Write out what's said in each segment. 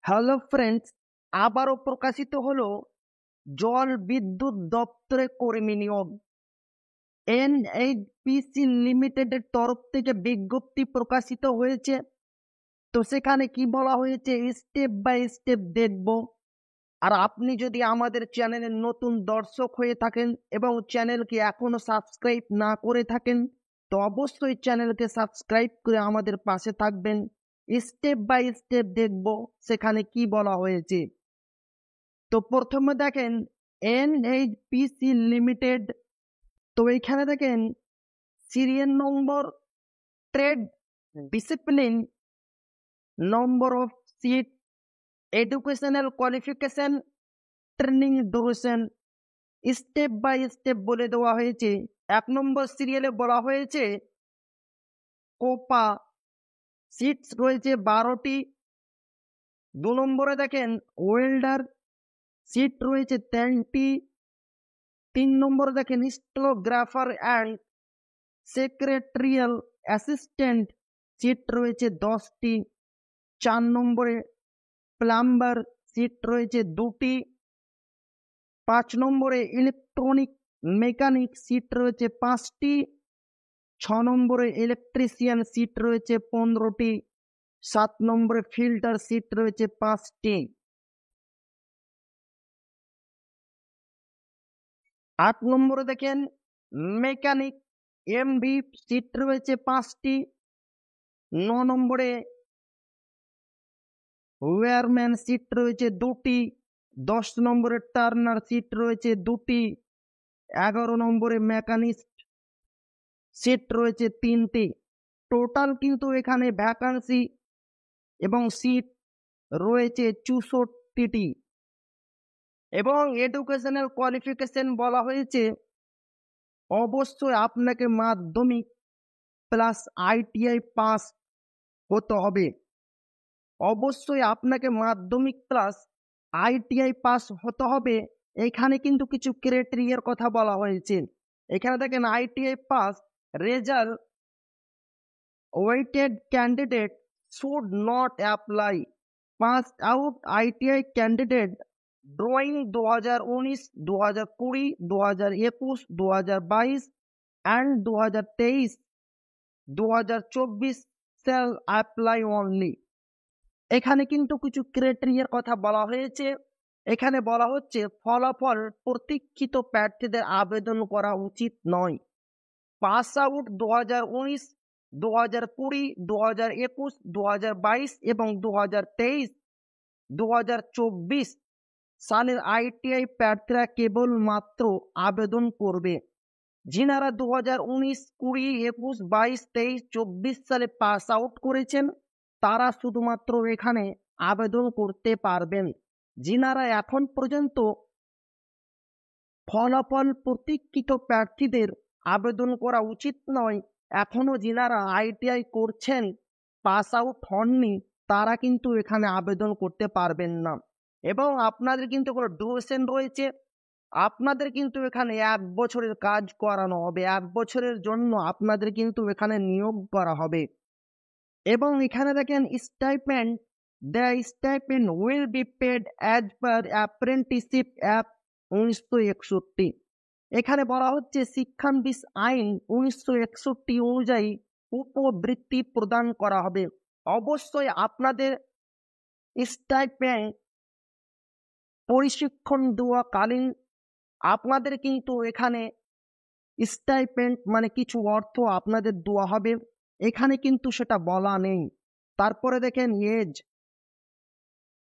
Hello friends, আবারও প্রকাশিত হলো জল বিদ্যুৎ দপ্তরে কর্মী নিয়োগ। এনএইচপিসি লিমিটেডের তরফ থেকে বিজ্ঞপ্তি প্রকাশিত হয়েছে। তো সেখানে কি বলা হয়েছে স্টেপ বাই স্টেপ দেখব। আর আপনি যদি আমাদের চ্যানেলের নতুন দর্শক হয়ে থাকেন এবং চ্যানেলকে এখনো সাবস্ক্রাইব না করে থাকেন, তো অবশ্যই চ্যানেলকে সাবস্ক্রাইব করে আমাদের পাশে থাকবেন। স্টেপ বাই স্টেপ দেখব সেখানে কি বলা হয়েছে। তো প্রথমে দেখেন এনএইচপিসি লিমিটেড। তো এইখানে দেখেন serial number, trade discipline, number of seat, educational qualification, training duration step by step বলে দেওয়া হয়েছে। 1 নম্বর সিরিয়ালে বলা হয়েছে কোপা সিটস রয়েছে 12টি। 2 নম্বরে দেখেন ওয়েল্ডার সিট রয়েছে 10টি। 3 নম্বরে দেখেন stenographer and secretarial assistant seat রয়েছে 10টি। 4 নম্বরে প্লাম্বার সিট রয়েছে 2টি। 5 নম্বরে ইলেকট্রনিক মেকানিক সিট রয়েছে 5টি। 6 নম্বরে ইলেকট্রিশিয়ান সিট রয়েছে 15টি। 7 নম্বরে ফিল্টার সিট রয়েছে 5টি। 8 নম্বরে দেখেন মেকানিক এমভি সিট রয়েছে 5টি। 9 নম্বরে ওয়্যারম্যান সিট রয়েছে 2টি। 10 নম্বরে টার্নার সিট রয়েছে 2টি। 11 নম্বরে মেকানিস্ট সিট রয়েছে 3টি। টোটাল কিন্তু এখানে ভ্যাকান্সি এবং সিট রয়েছে 64টি। এবং এডুকেশনাল কোয়ালিফিকেশন বলা হয়েছে অবশ্যই আপনাকে মাধ্যমিক প্লাস আইটিআই পাস হতে হবে। অবশ্যই আপনাকে মাধ্যমিক প্লাস আইটিআই পাস হতে হবে। এখানে কিন্তু কিছু ক্রাইটেরিয়ার কথা বলা হয়েছে। এখানে দেখেন ITI pass result awaited candidate should not apply. Pass out ITI candidate during 2019, 2020, 2021, 2022 and 2023, 2024 shall apply only। এখানে কিন্তু কিছু ক্রাইটেরিয়ার কথা বলা হয়েছে। এখানে বলা হচ্ছে ফলাফল প্রতীক্ষিত প্রার্থীদের আবেদন করা উচিত নয়। পাস আউট 2019, 2020, 2021, 2022 এবং 2023, 2024 সালের আইটিআই প্রার্থীরা কেবলমাত্র আবেদন করবে। যিনারা 2019, 20, 21, 22, 23, 24 সালে পাস আউট করেছেন তারা শুধুমাত্র এখানে আবেদন করতে পারবেন। যিনারা এখন পর্যন্ত ফলাফল প্রতীক্ষিত প্রার্থীদের আবেদন করা উচিত নয়, এখনো যিনারা আইটিআই করছেন পাস আউট হননি তারা কিন্তু এখানে আবেদন করতে পারবেন না। এবং আপনাদের কিন্তু কোনো ডিউরেশন রয়েছে। আপনাদের কিন্তু এখানে 1 বছরের কাজ করানো হবে। 1 বছরের জন্য আপনাদের কিন্তু এখানে নিয়োগ করা হবে। এবং এখানে দেখেন stipend, the stipend will be paid as per apprenticeship act 1961। এখানে বলা হচ্ছে শিক্ষানবিশ আইন 1961 অনুযায়ী উপবৃত্তি প্রদান করা হবে। অবশ্যই আপনাদের স্টাইপেন্ড প্রশিক্ষণ দেওয়াকালীন আপনাদের কিন্তু এখানে স্টাইপেন্ড মানে কিছু অর্থ আপনাদের দেওয়া হবে। এখানে কিন্তু সেটা বলা নেই। তারপরে দেখেন age,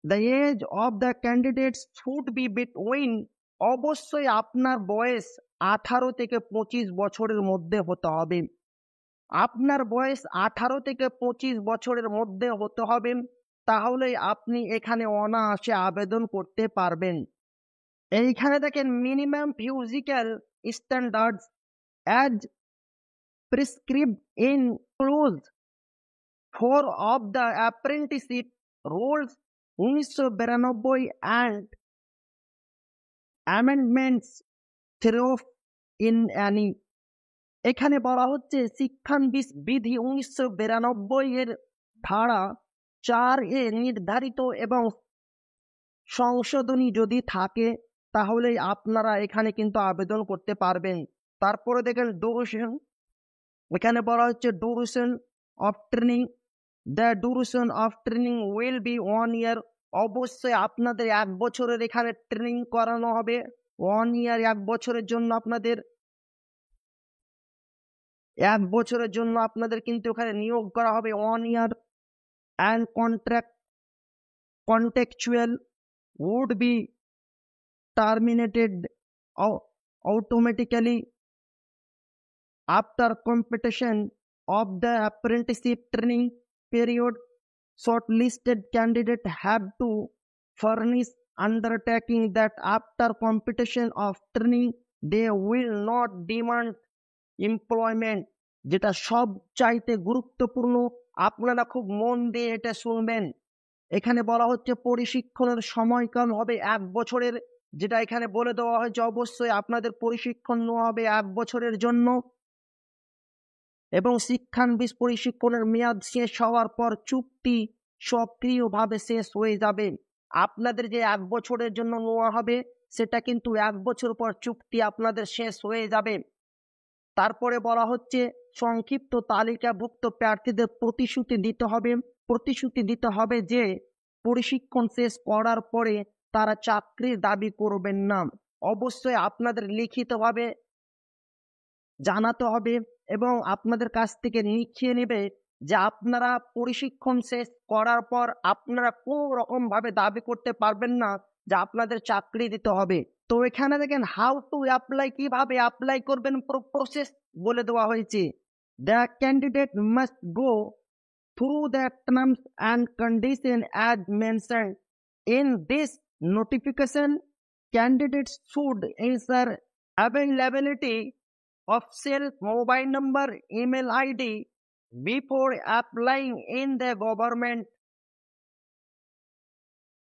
the age of the candidates should be between. অবশ্যই আপনার বয়স 18 থেকে 25 বছরের মধ্যে হতে হবে। আপনার বয়স 18 থেকে 25 বছরের মধ্যে হতে হবে, তাহলেই আপনি এখানে অনায়াসে আবেদন করতে পারবেন। এইখানে দেখেন minimum physical standards as prescribed in clause 4 of the apprenticeship rules 1992 and amendments thereof in any. এখানে বলা হচ্ছে শিক্ষানবিশ বিধি 1992 এর ধারা 4A নির্ধারিত এবং সংশোধনী যদি থাকে তাহলে আপনারা এখানে কিন্তু আবেদন করতে পারবেন। তারপরে দেখেন ডিউরেশন, এখানে বলা হচ্ছে duration of training, the duration of training will be 1 ইয়ার। অবশ্যই আপনাদের 1 বছরের এখানে ট্রেনিং করানো হবে। 1 ইয়ার, 1 বছরের জন্য আপনাদের 1 বছরের জন্য আপনাদের কিন্তু এখানে নিয়োগ করা হবে 1 year. And contractual would be terminated automatically after completion of the apprenticeship training period. Shortlisted candidates have to furnish undertaking that after completion of training they will not demand employment. যেটা সব চাইতে গুরুত্বপূর্ণ, আপনারা খুব মন দিয়ে এটা শুনবেন। এখানে বলা হচ্ছে প্রশিক্ষণের সময়কাল হবে 1 বছরের, যেটা এখানে বলে দেওয়া হয়েছে অবশ্যই আপনাদের প্রশিক্ষণ নেওয়া হবে 1 বছরের জন্য এবং শিক্ষানবিশ প্রশিক্ষণের মেয়াদ শেষ হওয়ার পর চুক্তি সক্রিয়ভাবে শেষ হয়ে যাবে। আপনাদের যে 1 বছরের জন্য নেওয়া হবে সেটা কিন্তু 1 বছর পর চুক্তি আপনাদের শেষ হয়ে যাবে। তারপরে বলা হচ্ছে সংক্ষিপ্ত তালিকাভুক্ত প্রার্থীদের প্রতিশ্রুতি দিতে হবে যে প্রশিক্ষণ শেষ করার পরে তারা চাকরির দাবি করবেন না। অবশ্যই আপনাদের লিখিতভাবে জানাতে হবে এবং আপনাদের কাছ থেকে লিখিয়ে নেবে যে আপনারা প্রশিক্ষণ শেষ করার পর আপনারা কোনো রকম ভাবে দাবি করতে পারবেন না যে আপনাদের চাকরি দিতে হবে। তো এখানে দেখেন হাউ টু অ্যাপ্লাই, কিভাবে অ্যাপ্লাই করবেন প্রসেস বলে দেওয়া হয়েছে। The candidate must go through the terms and conditions as mentioned in this notification. Candidates should ensure availability of cell, mobile number, email ID before applying in the government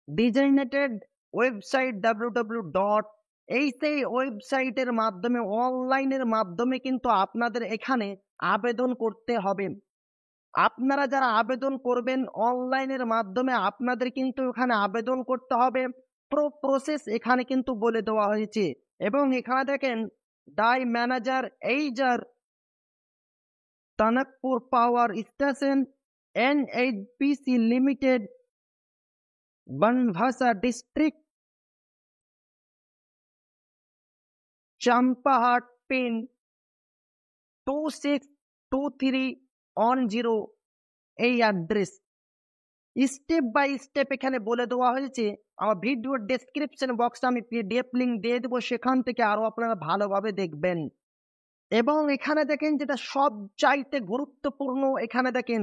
designated website www. এই সেই ওয়েবসাইটের মাধ্যমে, অনলাইনের মাধ্যমে কিন্তু আপনাদের এখানে আবেদন করতে হবে। আপনারা যারা আবেদন করবেন অনলাইনের মাধ্যমে আপনাদের কিন্তু এখানে আবেদন করতে হবে। প্রসেস এখানে কিন্তু বলে দেওয়া হয়েছে এবং এখানে দেখেন ডাই ম্যানেজার এইজার Tanakpur power station NHPC limited Banbasa district Champawat pin 262310 এই অ্যাড্রেস। স্টেপ বাই স্টেপ এখানে বলে দেওয়া হয়েছে। আমার ভিডিওর ডেসক্রিপশন বক্সে আমি PDF লিঙ্ক দিয়ে দেবো, সেখান থেকে আরো আপনারা ভালোভাবে দেখবেন। এবং এখানে দেখেন যেটা সব চাইতে গুরুত্বপূর্ণ, এখানে দেখেন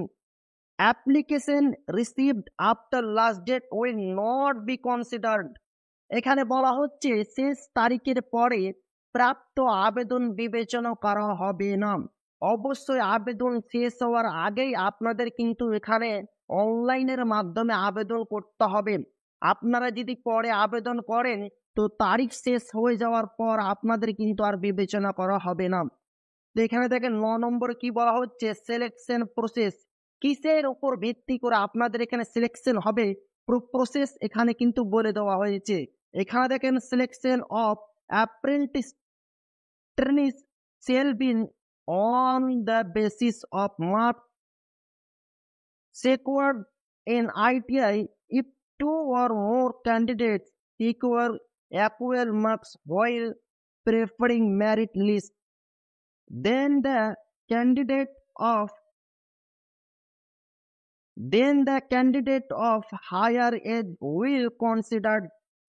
application received after last date will not be considered. এখানে বলা হচ্ছে শেষ তারিখের পরে প্রাপ্ত আবেদন বিবেচনা করা হবে না। অবশ্যই আবেদন শেষ হওয়ার আগেই আপনাদের কিন্তু এখানে অনলাইনের মাধ্যমে আবেদন করতে হবে। আপনারা যদি পরে আবেদন করেন তো তারিখ শেষ হয়ে যাওয়ার পর আপনাদের কিন্তু আর বিবেচনা করা হবে না। তো এখানে দেখেন 9 নম্বরে কি বলা হচ্ছে, সিলেকশন প্রসেস। কিসের উপর ভিত্তি করে আপনাদের এখানে সিলেকশন হবে প্রসেস এখানে কিন্তু বলে দেওয়া হয়েছে। এখানে দেখেন selection of apprentice ট্রেনিস shall be on the basis of marks secured in ITI if 2 or more candidates equal marks while preferring merit list. Then the candidate of higher age will consider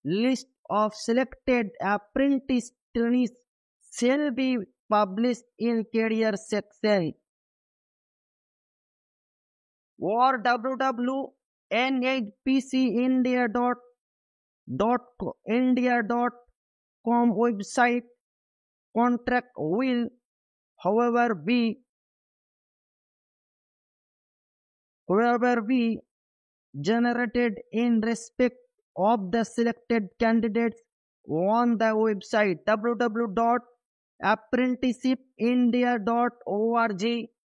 list of selected apprentice trainees shall be published in career section or www.nhpcindia.com website. Contract will however be generated in respect of the selected candidates on the website www.apprenticeshipindia.org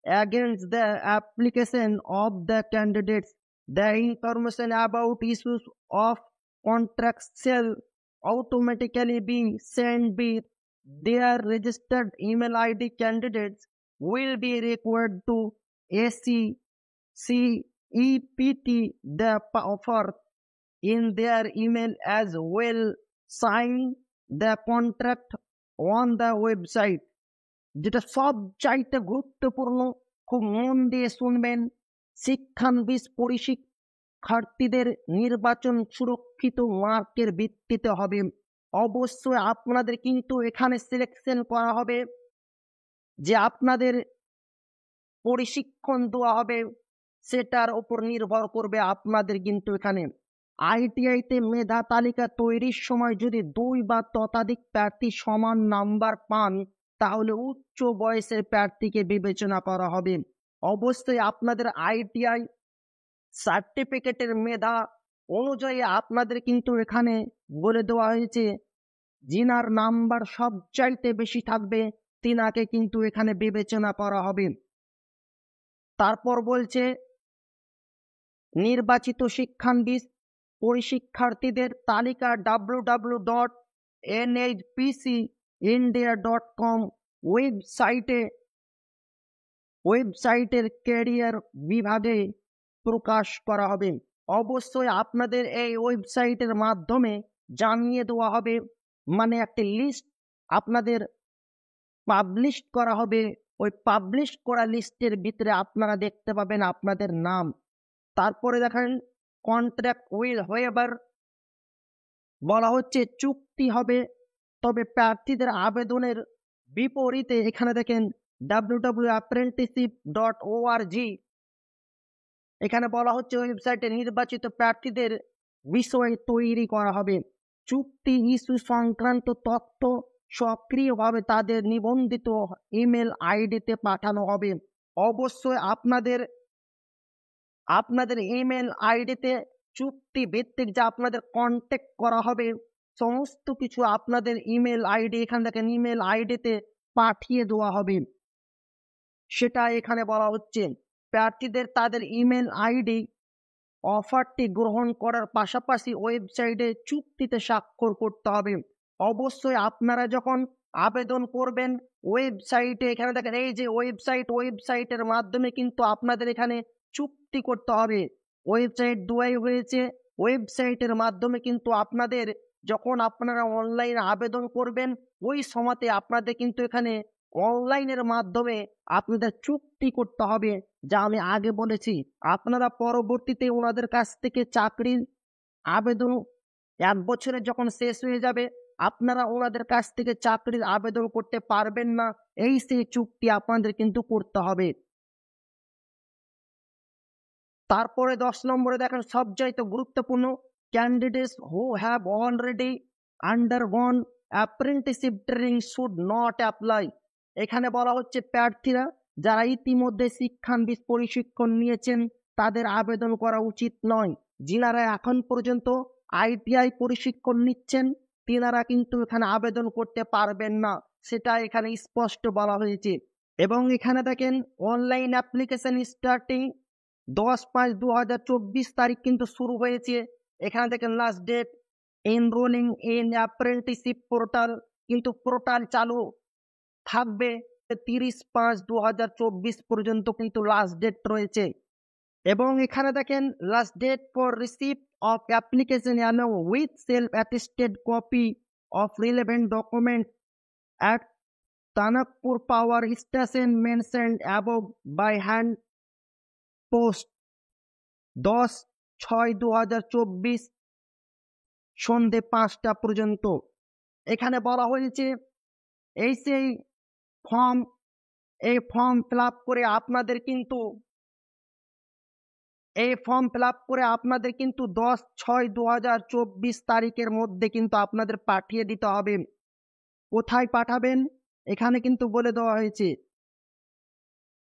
against the application of the candidates The information about issues of contracts shall automatically be sent with their registered email ID. Candidates will be required to CEPT the offer in their email as well. Sign the contract on the website. যেটা সবচাইতে গুরুত্বপূর্ণ, খুব মন দিয়ে শুনবেন, শিক্ষানবিশ পরিশিক্ষার্থীদের নির্বাচন সুরক্ষিত মার্কের ভিত্তিতে হবে। অবশ্যই আপনাদের কিন্তু এখানে সিলেকশন করা হবে, যে আপনাদের পরিশিক্ষণ দেওয়া হবে সেটার উপর নির্ভর করবে আপনাদের কিন্তু এখানে। আইটিআইতে মেধা তালিকা তৈরির সময় যদি 2 বা ততোধিক প্রার্থী সমান নাম্বার পান তাহলে উচ্চ বয়সের প্রার্থীকে বিবেচনা করা হবে। অবশ্যই আপনাদের আইটিআই সার্টিফিকেটের মেধা অনুযায়ী আপনাদের কিন্তু এখানে বলে দেওয়া হয়েছে যিনার নাম্বার সবচাইতে বেশি থাকবে তিনাকে কিন্তু এখানে বিবেচনা করা হবে। তারপর বলছে নির্বাচিত শিক্ষানবিশ পরিশিক্ষার্থীদের তালিকা www.nhpcindia.com ওয়েবসাইটের ক্যারিয়ার বিভাগে প্রকাশ করা হবে। অবশ্যই আপনাদের এই ওয়েবসাইটের মাধ্যমে জানিয়ে দেওয়া হবে, মানে একটি লিস্ট আপনাদের পাবলিশ করা হবে। ওই পাবলিশ করা লিস্টের ভিতরে আপনারা দেখতে পাবেন আপনাদের নাম। তারপরে দেখেন কন্ট্রাক্ট উইল হোয়েভার, বলা হচ্ছে চুক্তি হবে, তবে প্রার্থীদের আবেদনের বিপরীতে এখানে দেখেন www.apprenticeship.org, এখানে বলা হচ্ছে ওয়েবসাইটে নির্বাচিত প্রার্থীদের বিষয়ে তৈরি করা হবে। চুক্তি ইস্যু সংক্রান্ত তথ্য সক্রিয়ভাবে তাদের নিবন্ধিত ইমেল আইডিতে পাঠানো হবে। অবশ্যই আপনাদের ইমেল আইডিতে চুক্তি ভিত্তিক যে আপনাদের কন্ট্যাক্ট করা হবে সমস্ত কিছু আপনাদের ইমেল আইডি, এখান থেকে ইমেল আইডিতে পাঠিয়ে দেওয়া হবে, সেটা এখানে বলা হচ্ছে। প্রার্থীদের তাদের ইমেল আইডি অফারটি গ্রহণ করার পাশাপাশি ওয়েবসাইটে চুক্তিতে স্বাক্ষর করতে হবে। অবশ্যই আপনারা যখন আবেদন করবেন ওয়েবসাইটে, এখানে দেখেন এই যে ওয়েবসাইটের মাধ্যমে কিন্তু আপনাদের এখানে চুক্তি করতে হবে। ওয়েবসাইট দুয়াই হয়েছে, ওয়েবসাইটের মাধ্যমে কিন্তু আপনাদের যখন আপনারা অনলাইনে আবেদন করবেন ওই সময়তে আপনাদের কিন্তু এখানে অনলাইনের মাধ্যমে আপনাদের চুক্তি করতে হবে। যা আমি আগে বলেছি, আপনারা পরবর্তীতে ওনাদের কাছ থেকে চাকরির আবেদন 1 বছরের যখন শেষ হয়ে যাবে আপনারা ওনাদের কাছ থেকে চাকরির আবেদন করতে পারবেন না, এই সেই চুক্তি আপনাদের কিন্তু করতে হবে। তারপরে 10 নম্বরে দেখেন সবচাইতে গুরুত্বপূর্ণ, candidates who have already আন্ডারগন apprenticeship training should not apply. এখানে বলা হচ্ছে প্রার্থীরা যারা ইতিমধ্যে শিক্ষানবিশ প্রশিক্ষণ নিয়েছেন তাদের আবেদন করা উচিত নয়। যিনারা এখন পর্যন্ত আইটিআই প্রশিক্ষণ নিচ্ছেন তিনারা কিন্তু এখানে আবেদন করতে পারবেন না, সেটা এখানে স্পষ্ট বলা হয়েছে। এবং এখানে দেখেন অনলাইন অ্যাপ্লিকেশন স্টার্টিং 10/5/2024 তারিখ কিন্তু শুরু হয়েছে। এখানে দেখেন last date enrolling in apprenticeship portal, কিন্তু পোর্টাল চালু থাকবে 30/5/2024 পর্যন্ত কিন্তু লাস্ট ডেট রয়েছে। এবং এখানে দেখেন last date for receipt of application along with self attested copy of relevant document at Tanakpur power station mentioned above by hand post 10/6/2024 সন্ধে 5টা পর্যন্ত। এখানে বলা হয়েছে এই সেই ফর্ম, এই ফর্ম ফিল আপ করে আপনাদের কিন্তু 10/6/2024 তারিখের মধ্যে কিন্তু আপনাদের পাঠিয়ে দিতে হবে। কোথায় পাঠাবেন এখানে কিন্তু বলে দেওয়া হয়েছে,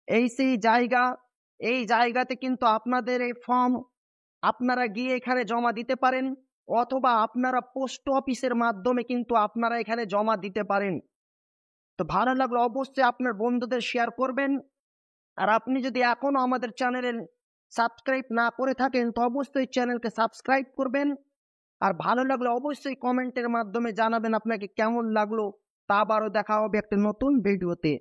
এই সেই জায়গা, এই জায়গাতে কিন্তু আপনাদের এই ফর্ম আপনারা গিয়ে এখানে জমা দিতে পারেন, অথবা আপনারা পোস্ট অফিসের মাধ্যমে কিন্তু আপনারা এখানে জমা দিতে পারেন। তো ভালো লাগলো অবশ্যই আপনার বন্ধুদের শেয়ার করবেন। আর আপনি যদি এখনো আমাদের চ্যানেলে সাবস্ক্রাইব না করে থাকেন তো অবশ্যই চ্যানেলকে সাবস্ক্রাইব করবেন। আর ভালো লাগলে অবশ্যই কমেন্টের মাধ্যমে জানাবেন আপনাকে কেমন লাগলো। তা আবারও দেখা হবে একটা নতুন ভিডিওতে।